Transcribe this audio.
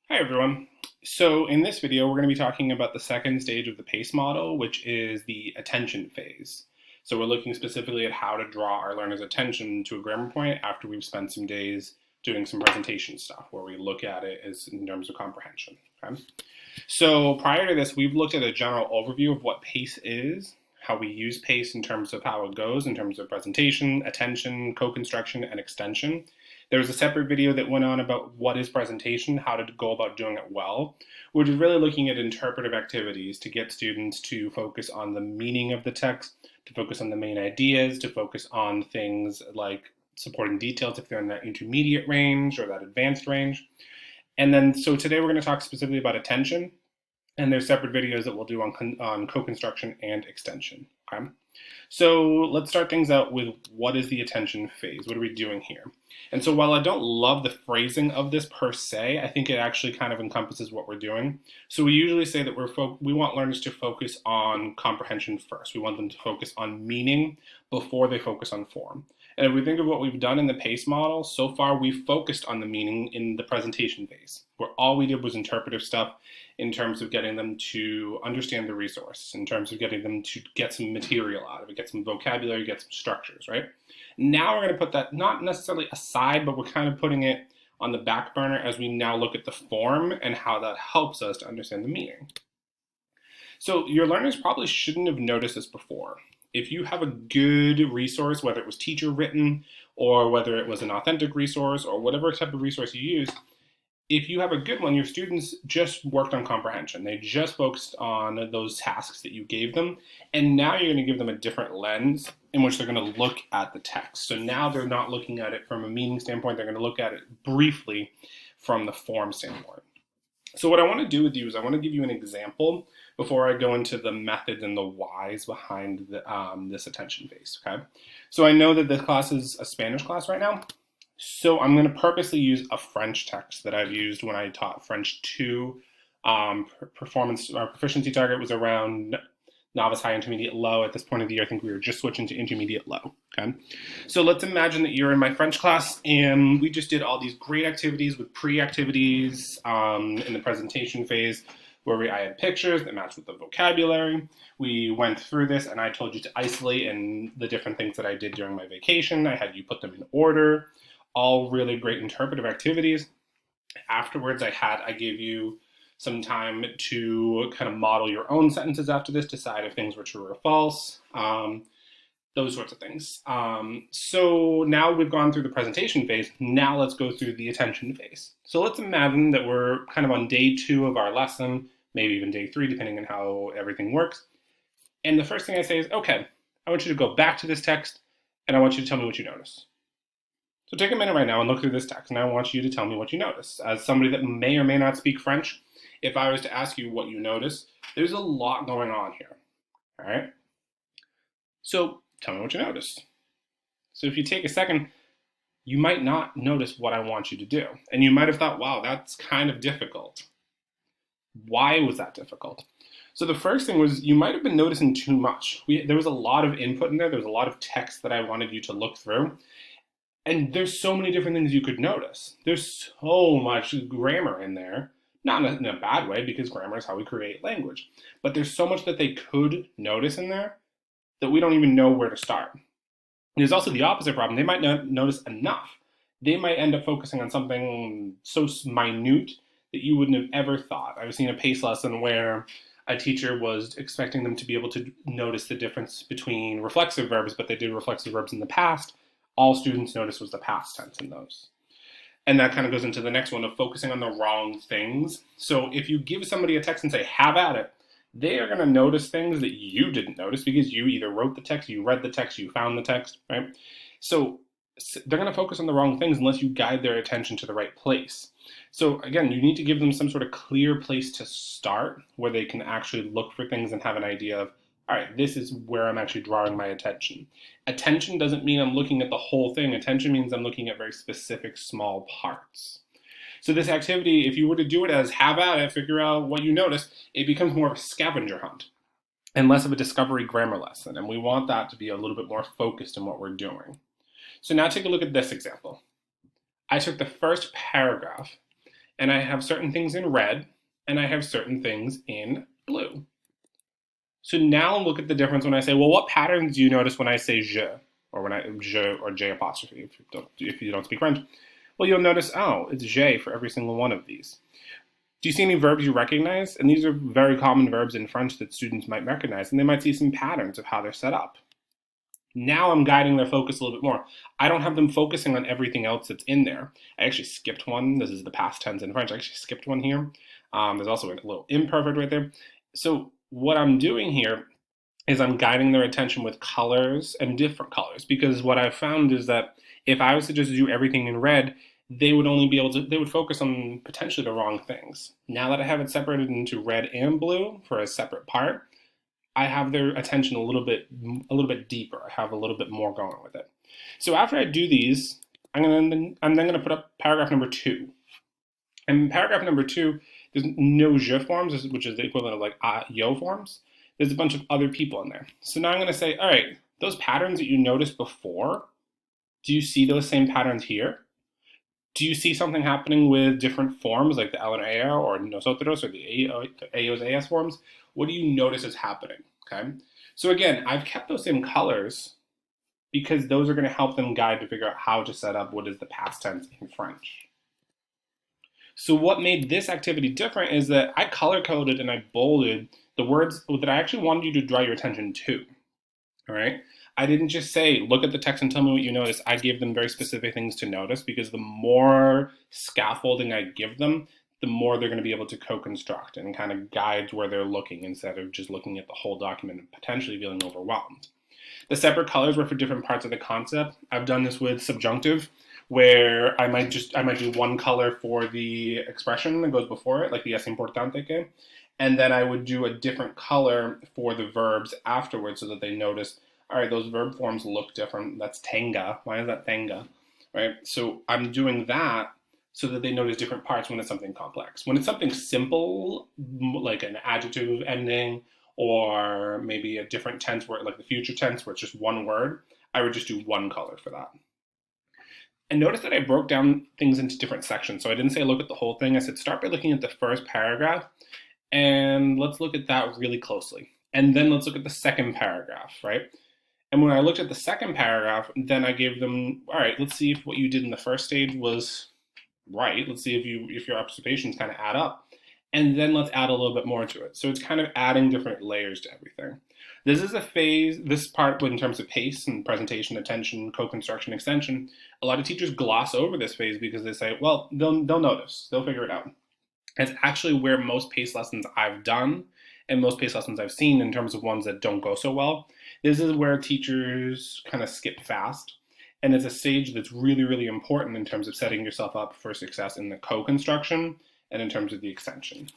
Hi everyone. So in this video, we're going to be talking about the second stage of the PACE model, which is the attention phase. So we're looking specifically at how to draw our learners' attention to a grammar point after we've spent some days doing some presentation stuff, where we look at it as in terms of comprehension. Okay? So prior to this, we've looked at a general overview of what PACE is, how we use PACE in terms of how it goes, in terms of presentation, attention, co-construction, and extension. There was a separate video that went on about what is presentation, how to go about doing it well, which is really looking at interpretive activities to get students to focus on the meaning of the text, to focus on the main ideas, to focus on things like supporting details if they're in that intermediate range or that advanced range. And then, so today we're going to talk specifically about attention, and there's separate videos that we'll do on co-construction and extension. Okay? So let's start things out with what is the attention phase? What are we doing here? And so while I don't love the phrasing of this per se, I think it actually kind of encompasses what we're doing. So we usually say that we want learners to focus on comprehension first. We want them to focus on meaning before they focus on form. And if we think of what we've done in the PACE model, so far we've focused on the meaning in the presentation phase, where all we did was interpretive stuff in terms of getting them to understand the resource, in terms of getting them to get some material out of it, get some vocabulary, get some structures, right? Now we're going to put that not necessarily aside, but we're kind of putting it on the back burner as we now look at the form and how that helps us to understand the meaning. So your learners probably shouldn't have noticed this before. If you have a good resource, whether it was teacher written or whether it was an authentic resource or whatever type of resource you use, if you have a good one, your students just worked on comprehension. They just focused on those tasks that you gave them. And now you're going to give them a different lens in which they're going to look at the text. So now they're not looking at it from a meaning standpoint. They're going to look at it briefly from the form standpoint. So what I want to do with you is I want to give you an example before I go into the methods and the whys behind this attention phase, okay? So I know that this class is a Spanish class right now. So I'm going to purposely use a French text that I've used when I taught French 2. Performance or proficiency target was around novice, high, intermediate, low. At this point of the year, I think we were just switching to intermediate low. Okay, so let's imagine that you're in my French class and we just did all these great activities with pre-activities in the presentation phase where I had pictures that matched with the vocabulary. We went through this and I told you to isolate and the different things that I did during my vacation. I had you put them in order. All really great interpretive activities. Afterwards, I gave you some time to kind of model your own sentences after this, decide if things were true or false, those sorts of things. So now we've gone through the presentation phase. Now let's go through the attention phase. So let's imagine that we're kind of on day 2 of our lesson, maybe even day 3, depending on how everything works. And the first thing I say is, okay, I want you to go back to this text and I want you to tell me what you notice. So take a minute right now and look through this text, and I want you to tell me what you notice. As somebody that may or may not speak French, if I was to ask you what you notice, there's a lot going on here, all right? So tell me what you noticed. So if you take a second, you might not notice what I want you to do. And you might have thought, wow, that's kind of difficult. Why was that difficult? So the first thing was you might have been noticing too much. There was a lot of input in there. There was a lot of text that I wanted you to look through. And there's so many different things you could notice. There's so much grammar in there, not in a bad way, because grammar is how we create language. But there's so much that they could notice in there that we don't even know where to start. There's also the opposite problem. They might not notice enough. They might end up focusing on something so minute that you wouldn't have ever thought. I've seen a PACE lesson where a teacher was expecting them to be able to notice the difference between reflexive verbs, but they did reflexive verbs in the past. All students noticed was the past tense in those. And that kind of goes into the next one of focusing on the wrong things. So if you give somebody a text and say, have at it, they are going to notice things that you didn't notice because you either wrote the text, you read the text, you found the text, right? So they're going to focus on the wrong things unless you guide their attention to the right place. So again, you need to give them some sort of clear place to start where they can actually look for things and have an idea of, all right, this is where I'm actually drawing my attention. Attention doesn't mean I'm looking at the whole thing. Attention means I'm looking at very specific small parts. So this activity, if you were to do it as have at it, figure out what you notice, it becomes more of a scavenger hunt and less of a discovery grammar lesson. And we want that to be a little bit more focused in what we're doing. So now take a look at this example. I took the first paragraph and I have certain things in red, and I have certain things in blue. So now look at the difference when I say, well, what patterns do you notice when I say je, or when I je or j apostrophe if you don't speak French? Well, you'll notice, oh, it's je for every single one of these. Do you see any verbs you recognize? And these are very common verbs in French that students might recognize, and they might see some patterns of how they're set up. Now I'm guiding their focus a little bit more. I don't have them focusing on everything else that's in there. I actually skipped one. This is the past tense in French. I actually skipped one here. There's also a little imperfect right there. So what I'm doing here is I'm guiding their attention with colors and different colors, because what I've found is that if I was to just do everything in red, they would only be able to, they would focus on potentially the wrong things. Now that I have it separated into red and blue for a separate part, I have their attention a little bit deeper. I have a little bit more going with it. So after I do these, I'm then going to put up paragraph number 2. And in paragraph number 2, there's no je forms, which is the equivalent of like yo forms. There's a bunch of other people in there. So now I'm going to say, all right, those patterns that you noticed before, do you see those same patterns here? Do you see something happening with different forms like the L and A or nosotros or the ellos, ellas forms? What do you notice is happening? Okay. So again, I've kept those same colors because those are going to help them guide to figure out how to set up what is the past tense in French. So what made this activity different is that I color coded and I bolded the words that I actually wanted you to draw your attention to. All right. I didn't just say, look at the text and tell me what you notice. I gave them very specific things to notice, because the more scaffolding I give them, the more they're going to be able to co-construct and kind of guide where they're looking instead of just looking at the whole document and potentially feeling overwhelmed. The separate colors were for different parts of the concept. I've done this with subjunctive, where I might do one color for the expression that goes before it, like the es importante que, and then I would do a different color for the verbs afterwards so that they notice, all right, those verb forms look different. That's tenga. Why is that tenga? Right? So I'm doing that so that they notice different parts when it's something complex. When it's something simple, like an adjective ending, or maybe a different tense where, like the future tense, where it's just one word, I would just do one color for that. And notice that I broke down things into different sections. So I didn't say look at the whole thing. I said start by looking at the first paragraph, and let's look at that really closely. And then let's look at the second paragraph, right? And when I looked at the second paragraph, then I gave them, all right, let's see if what you did in the first stage was right. Let's see if your observations kind of add up. And then let's add a little bit more to it. So it's kind of adding different layers to everything. This is a phase, this part in terms of pace and presentation, attention, co-construction, extension. A lot of teachers gloss over this phase because they say, well, they'll notice, they'll figure it out. It's actually where most PACE lessons I've done and most PACE lessons I've seen in terms of ones that don't go so well. This is where teachers kind of skip fast. And it's a stage that's really, really important in terms of setting yourself up for success in the co-construction and in terms of the extension.